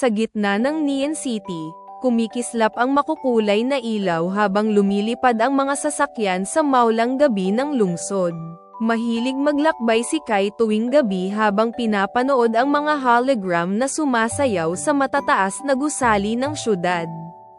Sa gitna ng Neon City, kumikislap ang makukulay na ilaw habang lumilipad ang mga sasakyan sa maulang gabi ng lungsod. Mahilig maglakbay si Kai tuwing gabi habang pinapanood ang mga hologram na sumasayaw sa matataas na gusali ng syudad.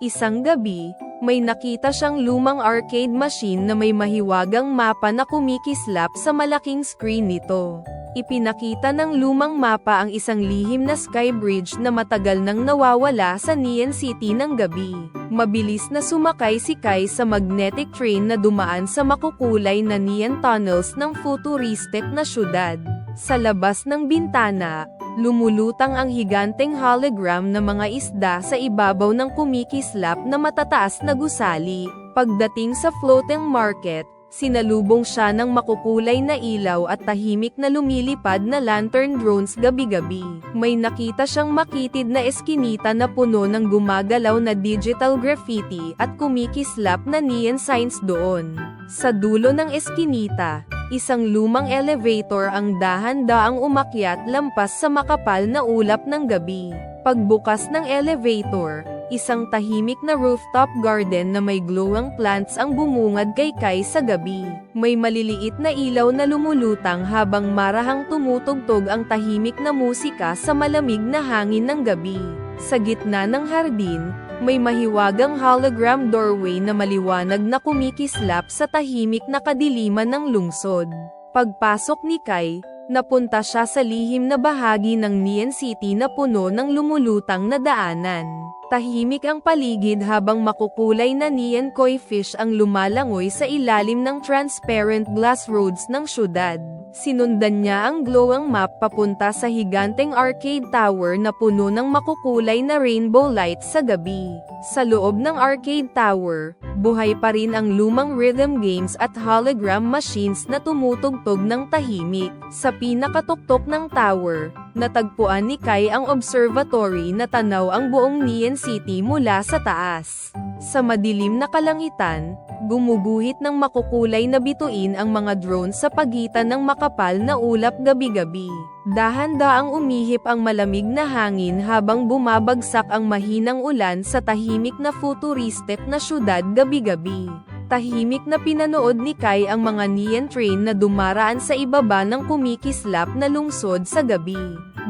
Isang gabi, may nakita siyang lumang arcade machine na may mahiwagang mapa na kumikislap sa malaking screen nito. Ipinakita ng lumang mapa ang isang lihim na sky bridge na matagal nang nawawala sa Neon City ng gabi. Mabilis na sumakay si Kai sa magnetic train na dumaan sa makukulay na neon tunnels ng futuristic na syudad. Sa labas ng bintana, lumulutang ang higanteng hologram na mga isda sa ibabaw ng kumikislap na matataas na gusali. Pagdating sa floating market, sinalubong siya ng makukulay na ilaw at tahimik na lumilipad na lantern drones gabi-gabi. May nakita siyang makitid na eskinita na puno ng gumagalaw na digital graffiti at kumikislap na neon signs doon. Sa dulo ng eskinita, isang lumang elevator ang dahan-daang umakyat lampas sa makapal na ulap ng gabi. Pagbukas ng elevator, isang tahimik na rooftop garden na may glowing plants ang bumungad kay Kai sa gabi. May maliliit na ilaw na lumulutang habang marahang tumutugtog ang tahimik na musika sa malamig na hangin ng gabi. Sa gitna ng hardin, may mahiwagang hologram doorway na maliwanag na kumikislap sa tahimik na kadiliman ng lungsod. Pagpasok ni Kai, napunta siya sa lihim na bahagi ng Neon City na puno ng lumulutang na daanan. Tahimik ang paligid habang makukulay na neon koi fish ang lumalangoy sa ilalim ng transparent glass roads ng syudad. Sinundan niya ang glowing map papunta sa higanteng arcade tower na puno ng makukulay na rainbow lights sa gabi. Sa loob ng arcade tower, buhay pa rin ang lumang rhythm games at hologram machines na tumutugtog ng tahimik. Sa pinakatuktok ng tower, natagpuan ni Kai ang observatory na tanaw ang buong Neon City mula sa taas. Sa madilim na kalangitan, gumuguhit ng makukulay na bituin ang mga drone sa pagitan ng makapal na ulap gabi-gabi. Dahan-daang umihip ang malamig na hangin habang bumabagsak ang mahinang ulan sa tahimik na futuristic na syudad gabi-gabi. Tahimik na pinanood ni Kai ang mga neon train na dumaraan sa ibaba ng kumikislap na lungsod sa gabi.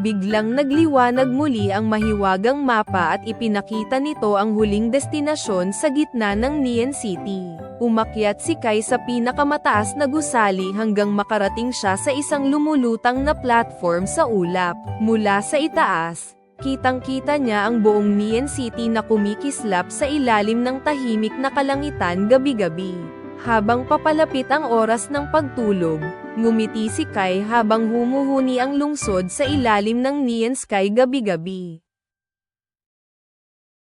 Biglang nagliwanag muli ang mahiwagang mapa at ipinakita nito ang huling destinasyon sa gitna ng Neon City. Umakyat si Kai sa pinakamataas na gusali hanggang makarating siya sa isang lumulutang na platform sa ulap. Mula sa itaas, kitang-kita niya ang buong Neon City na kumikislap sa ilalim ng tahimik na kalangitan gabi-gabi. Habang papalapit ang oras ng pagtulog, ngumiti si Kai habang humuhuni ang lungsod sa ilalim ng neon sky gabi-gabi.